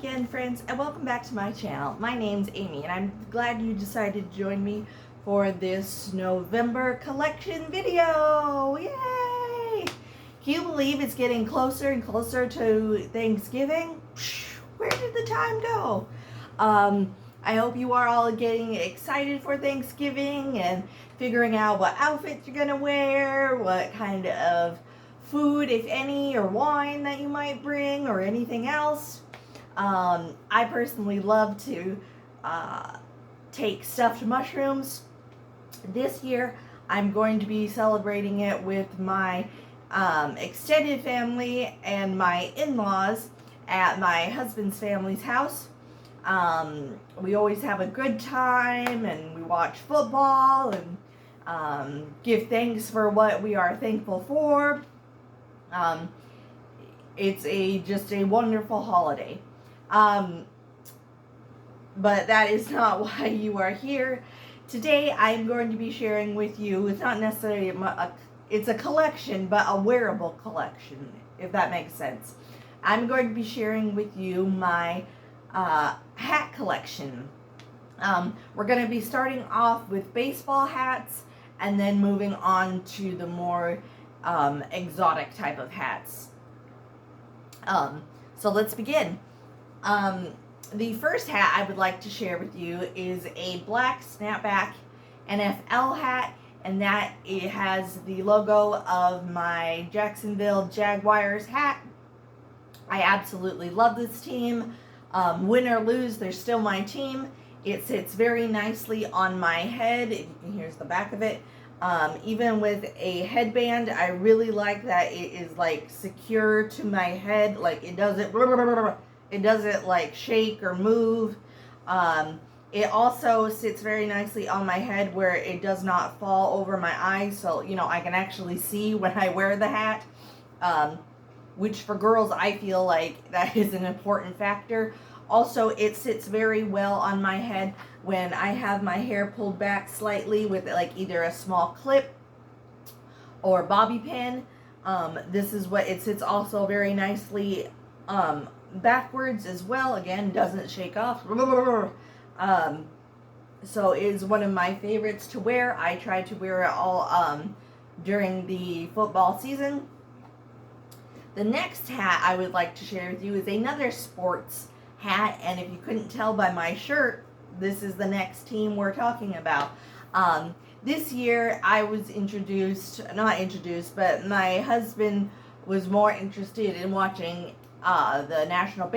again, friends, and welcome back to my channel. My name's Amy, and I'm glad you decided to join me for this November collection video. Yay! Can you believe it's getting closer and closer to Thanksgiving? Where did the time go? I hope you are all getting excited for Thanksgiving and figuring out what outfits you're gonna wear, what kind of food, if any, or wine that you might bring, or anything else. I personally love to take stuffed mushrooms. This year, I'm going to be celebrating it with my extended family and my in-laws at my husband's family's house. We always have a good time, and we watch football and give thanks for what we are thankful for. It's just a wonderful holiday. But that is not why you are here. Today I'm going to be sharing with you, it's not necessarily it's a collection, but a wearable collection, if that makes sense. I'm going to be sharing with you my hat collection. We're going to be starting off with baseball hats and then moving on to the more exotic type of hats. So let's begin. The first hat I would like to share with you is a black snapback NFL hat, and that it has the logo of my Jacksonville Jaguars hat. I absolutely love this team. Win or lose, they're still my team. It sits very nicely on my head. Here's the back of it. Even with a headband, I really like that it is like secure to my head. Like it doesn't like shake or move. It also sits very nicely on my head where it does not fall over my eyes, so I can actually see when I wear the hat. Which for girls, I feel like that is an important factor. Also, it sits very well on my head when I have my hair pulled back slightly with like either a small clip or bobby pin. This is what it sits also very nicely backwards as well. Again, doesn't shake off. So it is one of my favorites to wear. I try to wear it all during the football season. The next hat I would like to share with you is another sports hat, and if you couldn't tell by my shirt, this is the next team we're talking about. This year I was but my husband was more interested in watching the National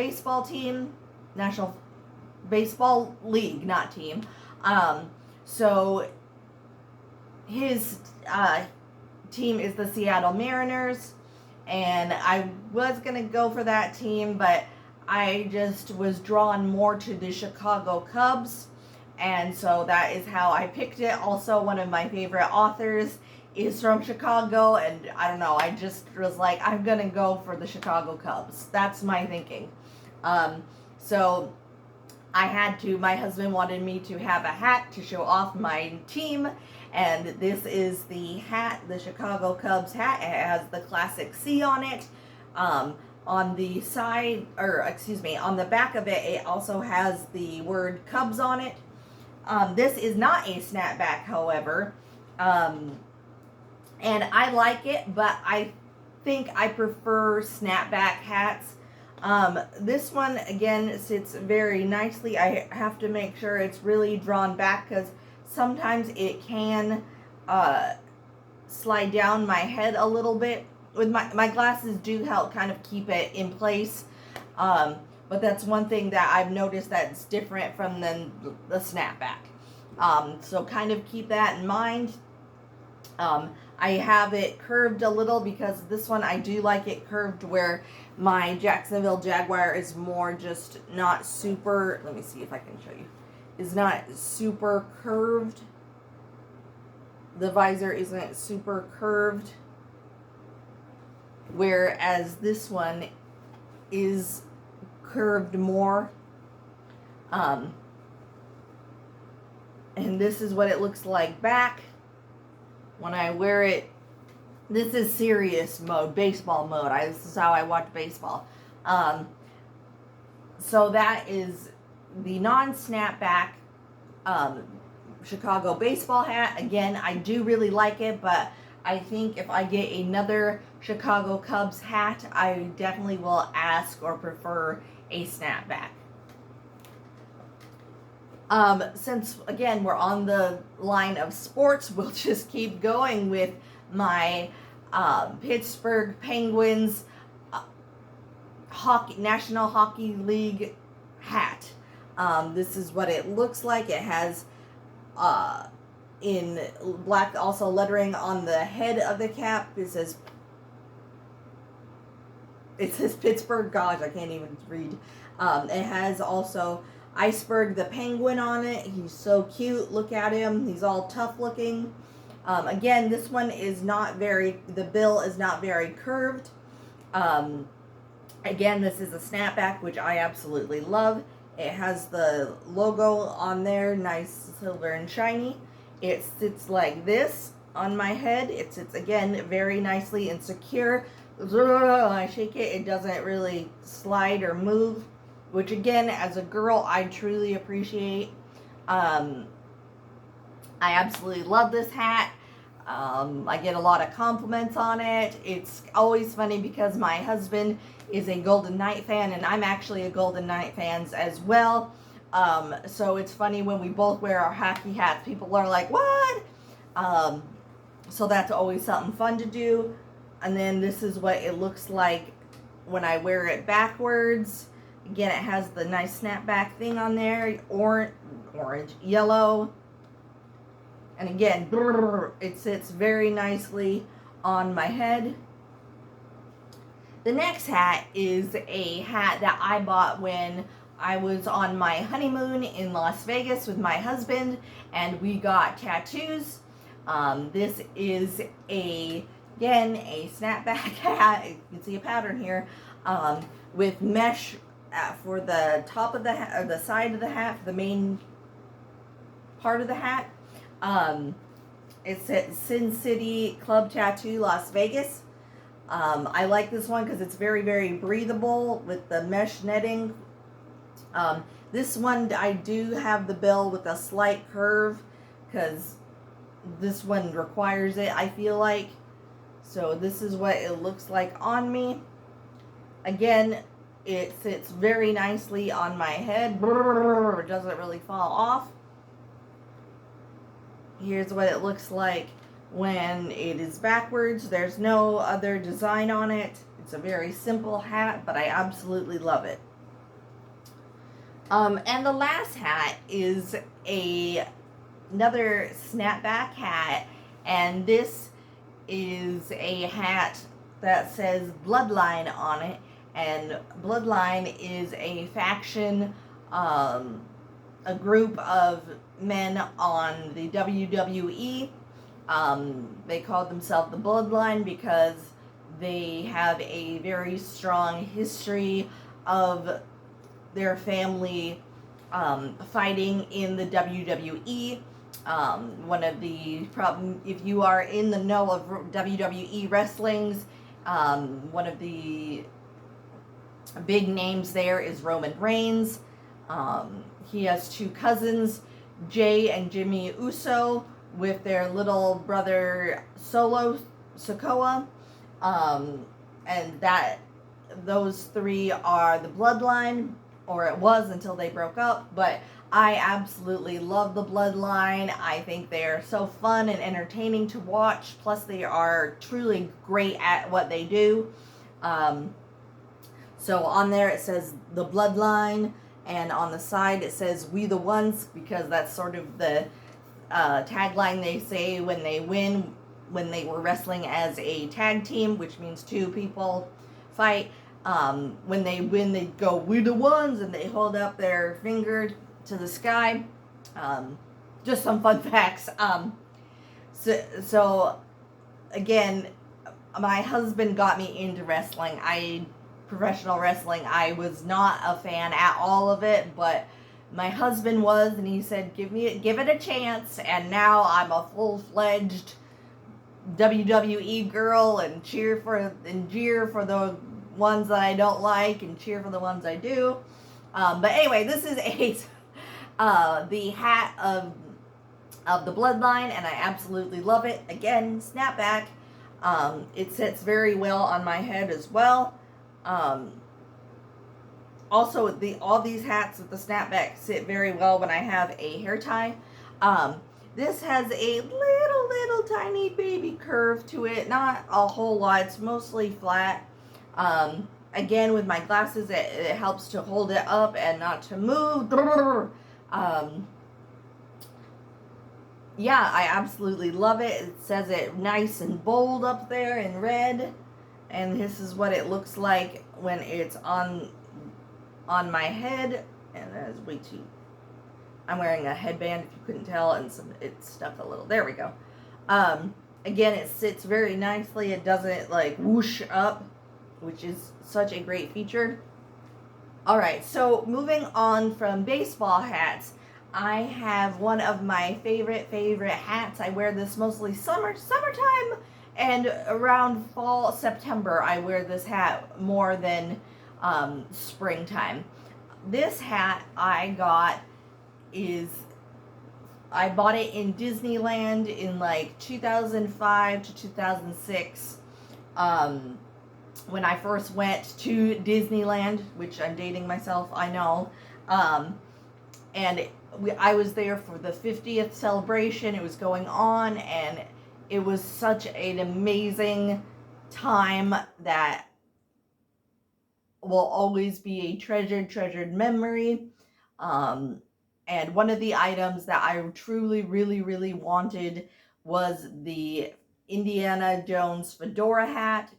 Baseball League, not team. So his team is the Seattle Mariners, and I was going to go for that team, but I just was drawn more to the Chicago Cubs, and so that is how I picked it. Also, one of my favorite authors is from Chicago, and I don't know, I just was like, I'm going to go for the Chicago Cubs. That's my thinking. So my husband wanted me to have a hat to show off my team, and this is the hat, the Chicago Cubs hat. It has the classic C on it. On the side, on the back of it, it also has the word Cubs on it. This is not a snapback, however. And I like it, but I think I prefer snapback hats. This one, again, sits very nicely. I have to make sure it's really drawn back because sometimes it can slide down my head a little bit. With my glasses do help kind of keep it in place. But that's one thing that I've noticed that's different from the snapback. So kind of keep that in mind. I have it curved a little because this one I do like it curved where my Jacksonville Jaguar is more just not super, let me see if I can show you, is not super curved. The visor isn't super curved, whereas this one is curved more. And this is what it looks like back when I wear it. This is serious mode, baseball mode. This is how I watch baseball. So that is the non-snapback Chicago baseball hat. Again, I do really like it, but I think if I get another Chicago Cubs hat, I definitely will ask or prefer a snapback. Since again we're on the line of sports, we'll just keep going with my Pittsburgh Penguins National Hockey League hat. This is what it looks like. It has in black also lettering on the head of the cap. It says Pittsburgh. Gosh, I can't even read. It has also Iceberg the Penguin on it. He's so cute. Look at him. He's all tough looking. Again, this one is not very, the bill is not very curved. Again, this is a snapback, which I absolutely love. It has the logo on there, nice silver and shiny. It sits like this on my head. It sits, again, very nicely and secure. When I shake it, it doesn't really slide or move, which again, as a girl, I truly appreciate. I absolutely love this hat. I get a lot of compliments on it. It's always funny because my husband is a Golden Knight fan, and I'm actually a Golden Knight fan as well. So it's funny when we both wear our hockey hats. People are like, what? So that's always something fun to do. And then this is what it looks like when I wear it backwards. Again, it has the nice snapback thing on there. Orange, yellow. And again, it sits very nicely on my head. The next hat is a hat that I bought when I was on my honeymoon in Las Vegas with my husband, and we got tattoos. This is again a snapback hat. You can see a pattern here, with mesh for the top of the hat, or the side of the hat, for the main part of the hat. It says Sin City Club Tattoo, Las Vegas. I like this one because it's very, very breathable with the mesh netting. This one, I do have the bill with a slight curve because this one requires it, I feel like. So this is what it looks like on me. Again, it sits very nicely on my head. It doesn't really fall off. Here's what it looks like when it is backwards. There's no other design on it. It's a very simple hat, but I absolutely love it. And the last hat is another snapback hat, and this is a hat that says Bloodline on it, and Bloodline is a faction, a group of men on the WWE. They call themselves the Bloodline because they have a very strong history of their family fighting in the WWE. One of the if you are in the know of WWE wrestlings, one of the big names there is Roman Reigns. He has two cousins, Jay and Jimmy Uso, with their little brother Solo Sikoa. And those three are the Bloodline, or it was until they broke up. But I absolutely love the Bloodline. I think they are so fun and entertaining to watch. Plus, they are truly great at what they do. So on there it says the Bloodline, and on the side it says We the Ones, because that's sort of the tagline they say when they win, when they were wrestling as a tag team, which means two people fight. When they win, they go, We the Ones, and they hold up their finger to the sky. Just some fun facts. So again, my husband got me into wrestling. Professional wrestling. I was not a fan at all of it, but my husband was, and he said, give it a chance, and now I'm a full-fledged WWE girl, and cheer for the ones that I don't like and cheer for the ones I do. But anyway, this is the hat of the Bloodline, and I absolutely love it. Again, snapback. It sits very well on my head as well. Also, all these hats with the snapback sit very well when I have a hair tie. This has a little tiny baby curve to it, not a whole lot. It's mostly flat. Again, with my glasses, it helps to hold it up and not to move. Yeah, I absolutely love it. It says it nice and bold up there in red. And this is what it looks like when it's on my head. And that is way too... I'm wearing a headband, if you couldn't tell, and it's stuck a little. There we go. Again, it sits very nicely. It doesn't like whoosh up, which is such a great feature. All right, so moving on from baseball hats, I have one of my favorite hats. I wear this mostly summertime, and around fall, September, I wear this hat more than springtime. This hat I bought it in Disneyland in like 2005 to 2006. When I first went to Disneyland, which I'm dating myself, I know. And I was there for the 50th celebration. It was going on, and it was such an amazing time that will always be a treasured memory. And one of the items that I truly, really wanted was the Indiana Jones fedora hat.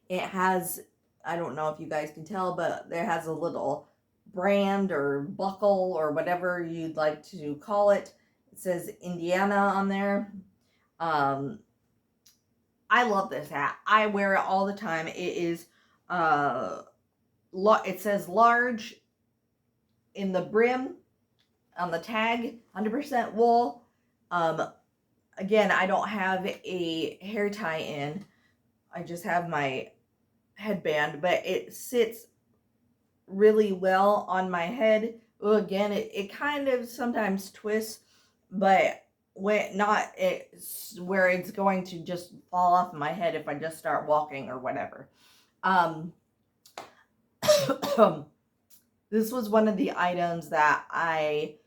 It has, I don't know if you guys can tell, but there has a little brand or buckle or whatever you'd like to call it. It says Indiana on there. I love this hat. I wear it all the time. It is, it says large in the brim on the tag, 100% wool. Again, I don't have a hair tie in. I just have my headband, but it sits really well on my head. Again, it kind of sometimes twists, but when not, it's where it's going to just fall off my head if I just start walking or whatever. This was one of the items that I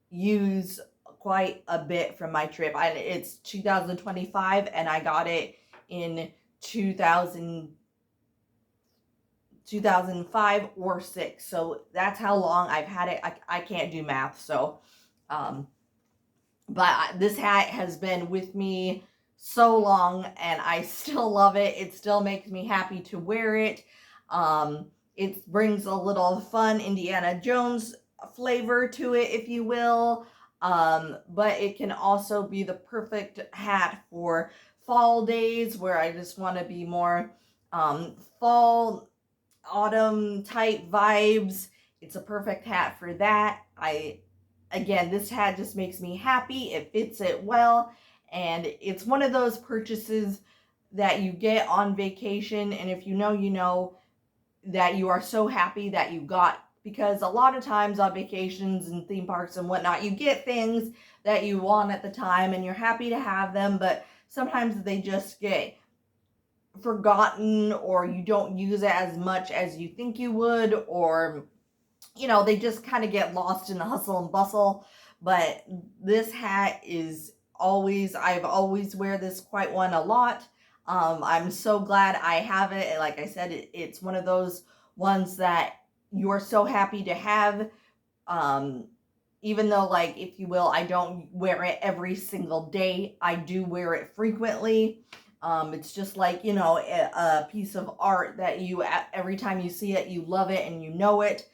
use quite a bit from my trip. It's 2025, and I got it in 2005 or 6. So that's how long I've had it. I can't do math, so but this hat has been with me so long, and I still love it. It still makes me happy to wear it. It brings a little fun Indiana Jones flavor to it, if you will. But it can also be the perfect hat for fall days where I just want to be more fall, autumn type vibes. It's a perfect hat for that. Again, this hat just makes me happy. It fits it well, and it's one of those purchases that you get on vacation, and if you know, you know that you are so happy that you got, because a lot of times on vacations and theme parks and whatnot, you get things that you want at the time and you're happy to have them, but sometimes they just get forgotten, or you don't use it as much as you think you would, or you know, they just kind of get lost in the hustle and bustle. But this hat is I've always wear this quite one a lot. I'm so glad I have it. Like I said, it's one of those ones that you're so happy to have. Even though, like, if you will, I don't wear it every single day, I do wear it frequently. It's just like, you know, a piece of art that every time you see it, you love it and you know it.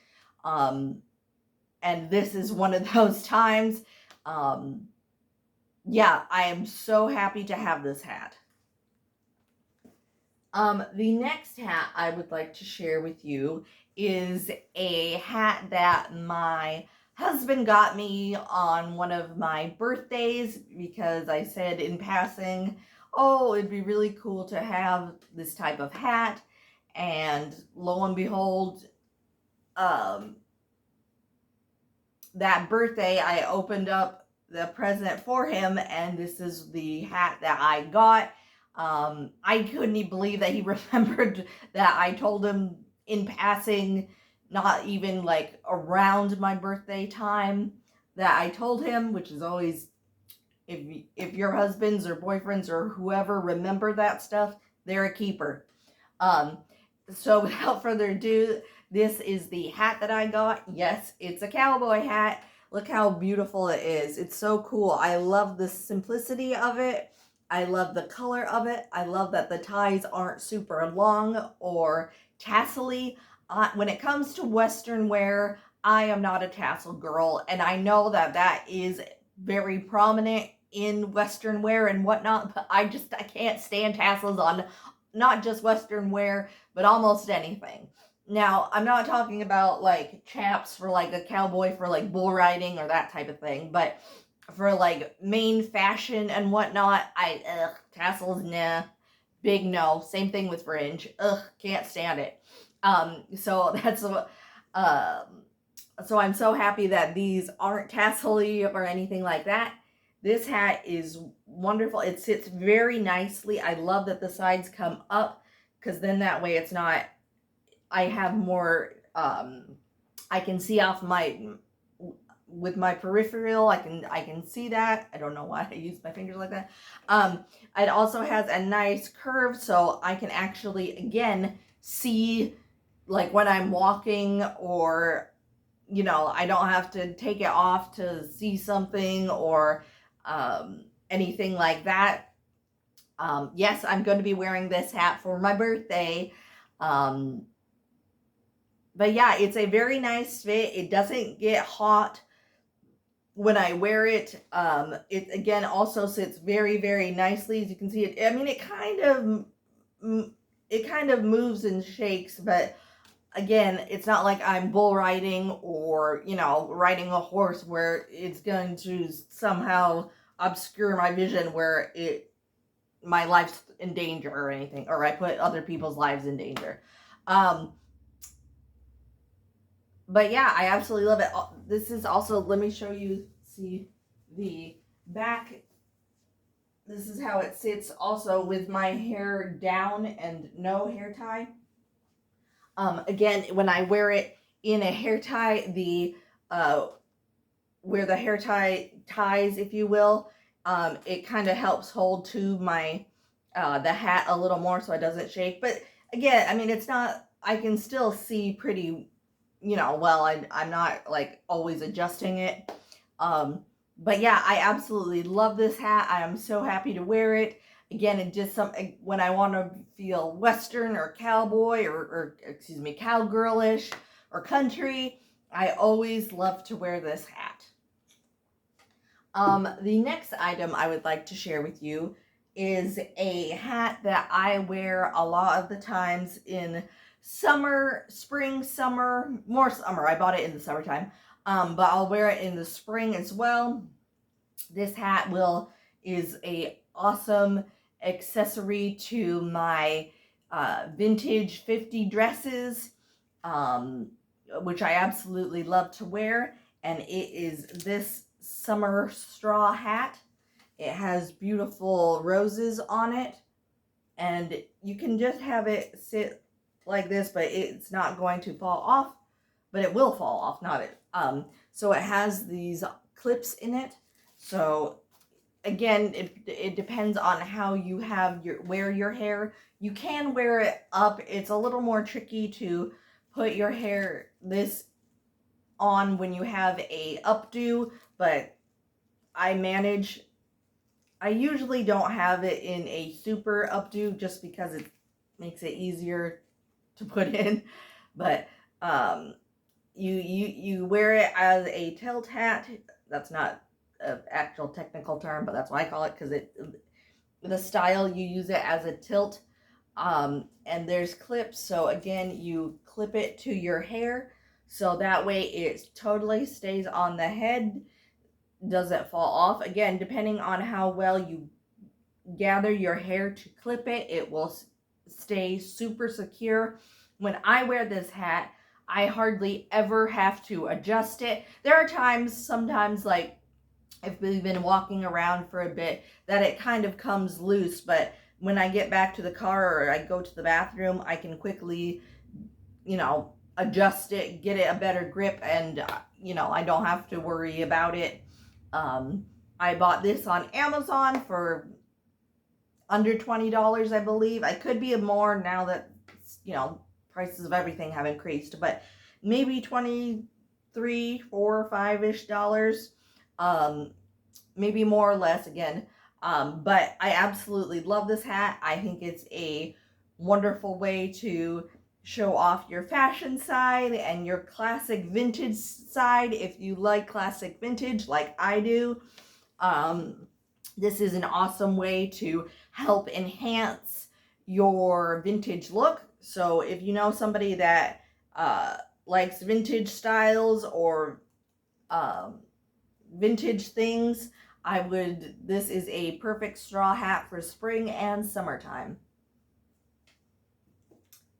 And this is one of those times. Yeah, I am so happy to have this hat. The next hat I would like to share with you is a hat that my husband got me on one of my birthdays, because I said in passing, oh, it'd be really cool to have this type of hat. And lo and behold, that birthday, I opened up the present for him, and this is the hat that I got. I couldn't even believe that he remembered that I told him in passing, not even like around my birthday time, that I told him, which is always, if your husbands or boyfriends or whoever remember that stuff, they're a keeper. So without further ado, this is the hat that I got. Yes, it's a cowboy hat. Look how beautiful it is. It's so cool. I love the simplicity of it. I love the color of it. I love that the ties aren't super long or tassely. When it comes to Western wear, I am not a tassel girl, and I know that that is very prominent in Western wear and whatnot, but I can't stand tassels on not just Western wear, but almost anything. Now, I'm not talking about like chaps for like a cowboy for like bull riding or that type of thing, but for like main fashion and whatnot, tassels, nah, big no. Same thing with fringe, can't stand it. So that's so I'm so happy that these aren't tassel-y or anything like that. This hat is wonderful. It sits very nicely. I love that the sides come up, because then that way it's not, I have more, I can see off with my peripheral, I can see that. I don't know why I use my fingers like that. It also has a nice curve, so I can actually, again, see, like when I'm walking, or, you know, I don't have to take it off to see something or anything like that. Yes, I'm going to be wearing this hat for my birthday. But yeah, it's a very nice fit. It doesn't get hot when I wear it. It again also sits very, very nicely. As you can see, I mean, it kind of moves and shakes, but again, it's not like I'm bull riding or, you know, riding a horse where it's going to somehow obscure my vision, where my life's in danger or anything, or I put other people's lives in danger. But yeah, I absolutely love it. This is also, let me show you, see the back. This is how it sits also with my hair down and no hair tie. Again, when I wear it in a hair tie, where the hair tie ties, if you will, it kind of helps hold to my, the hat a little more so it doesn't shake. But again, I mean, it's not, I can still see pretty, you know, well, I'm not like always adjusting it. But yeah, I absolutely love this hat. I am so happy to wear it. Again, it just when I want to feel Western or cowboy or excuse me, cowgirlish or country, I always love to wear this hat. The next item I would like to share with you is a hat that I wear a lot of the times in summer, spring, summer, more summer. I bought it in the summertime, but I'll wear it in the spring as well. This hat is a awesome accessory to my vintage 50 dresses, which I absolutely love to wear. And it is this summer straw hat. It has beautiful roses on it, and you can just have it sit like this, but it's not going to fall off, but it will fall off, not it. So it has these clips in it. So again, it depends on how you wear your hair. You can wear it up. It's a little more tricky to put your hair this on when you have a updo, but I usually don't have it in a super updo just because it makes it easier to put in. But you wear it as a tilt hat. That's not an actual technical term, but that's what I call it, because the style, you use it as a tilt. And there's clips, so again, you clip it to your hair, so that way it totally stays on the head, doesn't fall off. Again, depending on how well you gather your hair to clip it, it will stay super secure. When I wear this hat, I hardly ever have to adjust it. There are times, sometimes, like if we've been walking around for a bit, that it kind of comes loose, but when I get back to the car or I go to the bathroom, I can quickly, adjust it, get it a better grip, and, I don't have to worry about it. I bought this on Amazon for under $20, I believe. I could be more now that, prices of everything have increased, but maybe 23, 4, 5-ish dollars. Maybe more or less again. But I absolutely love this hat. I think it's a wonderful way to show off your fashion side and your classic vintage side if you like classic vintage like I do. This is an awesome way to help enhance your vintage look. So if you know somebody that likes vintage styles or vintage things, this is a perfect straw hat for spring and summertime.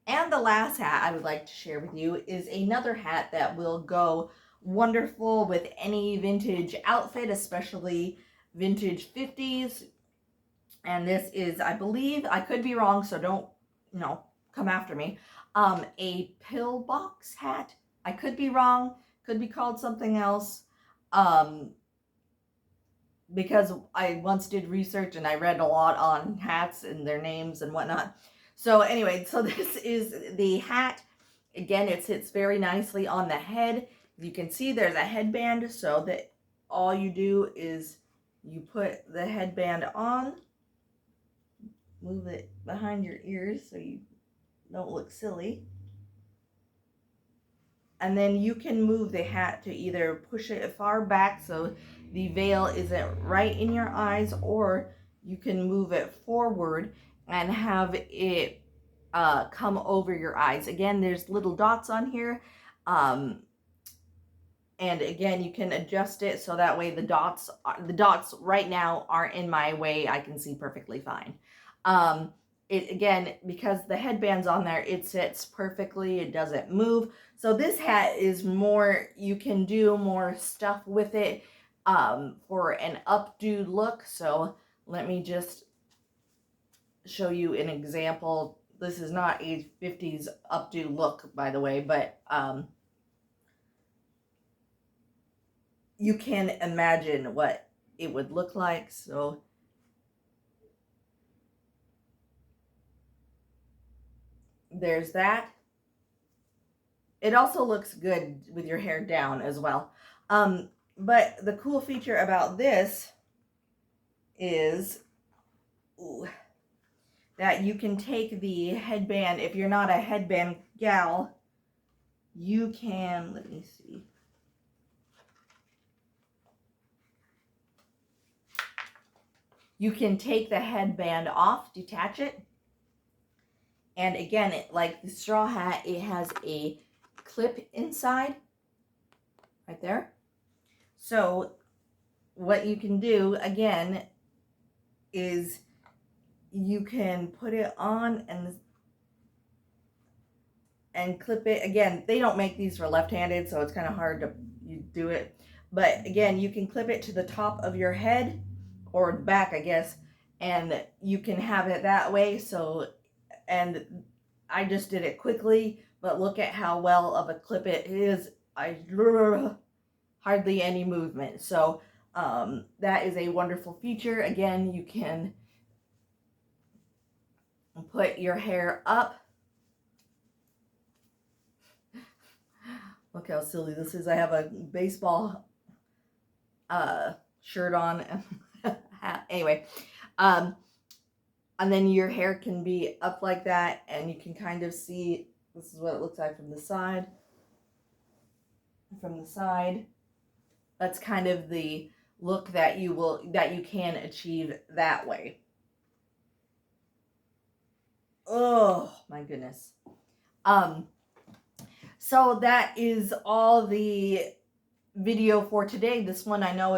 And the last hat I would like to share with you is another hat that will go wonderful with any vintage outfit, especially vintage 50s. And this is, I believe, I could be wrong, so don't, come after me. A pillbox hat. I could be wrong, could be called something else. Because I once did research and I read a lot on hats and their names and whatnot. So anyway, so this is the hat. Again, it sits very nicely on the head. You can see there's a headband, so that all you do is you put the headband on, move it behind your ears so you don't look silly. And then you can move the hat to either push it far back so the veil isn't right in your eyes, or you can move it forward and have it come over your eyes. Again, there's little dots on here. And again, you can adjust it so that way the dots right now aren't in my way. I can see perfectly fine. Again, because the headband's on there, it sits perfectly. It doesn't move. So this hat is more, you can do more stuff with it for an updo look. So let me just show you an example. This is not a 50s updo look, by the way, but you can imagine what it would look like. So there's that. It also looks good with your hair down as well. But the cool feature about this is that you can take the headband. If you're not a headband gal, you can, let me see. You can take the headband off, detach it. And again, like the straw hat, it has a clip inside, right there. So what you can do, again, is you can put it on and clip it. Again, they don't make these for left-handed, so it's kind of hard to do it. But again, you can clip it to the top of your head, or the back, I guess, and you can have it that way. So, and I just did it quickly, but look at how well of a clip it is. Hardly any movement. So that is a wonderful feature. Again, you can put your hair up. Look how silly this is. I have a baseball shirt on. Anyway, and then your hair can be up like that, and you can kind of see, this is what it looks like from the side. From the side, that's kind of the look that you can achieve that way. Oh my goodness. So that is all the video for today. This one I know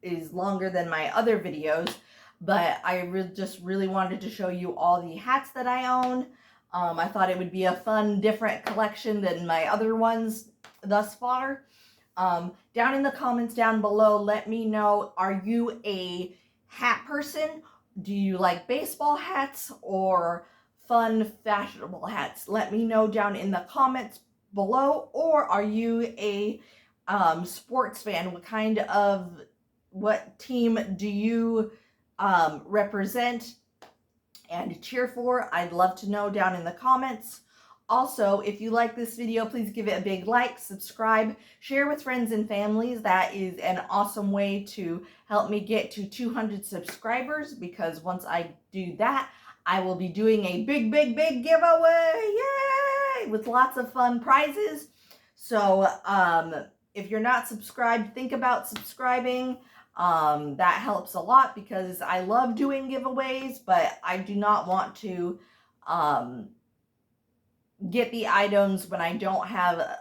is longer than my other videos, but I just really wanted to show you all the hats that I own. I thought it would be a fun, different collection than my other ones thus far. Down in the comments down below, let me know, are you a hat person? Do you like baseball hats or fun, fashionable hats? Let me know down in the comments below. Or are you a sports fan? What team do you represent and cheer for? I'd love to know down in the comments. Also, if you like this video, please give it a big like, subscribe, share with friends and families. That is an awesome way to help me get to 200 subscribers, because once I do that, I will be doing a big giveaway. Yay! With lots of fun prizes. So, if you're not subscribed, think about subscribing. That helps a lot because I love doing giveaways, but I do not want to get the items when I don't have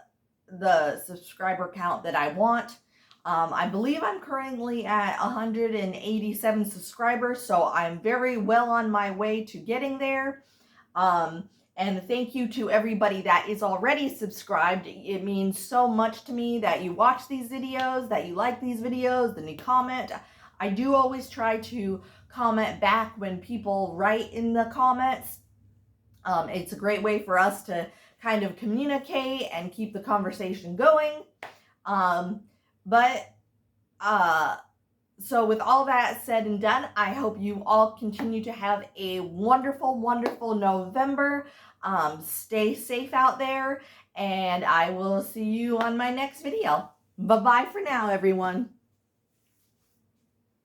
the subscriber count that I want. I believe I'm currently at 187 subscribers, so I'm very well on my way to getting there. And thank you to everybody that is already subscribed. It means so much to me that you watch these videos, that you like these videos, then you comment. I do always try to comment back when people write in the comments. It's a great way for us to kind of communicate and keep the conversation going. So with all that said and done, I hope you all continue to have a wonderful, wonderful November. Stay safe out there, and I will see you on my next video. Bye-bye for now, everyone.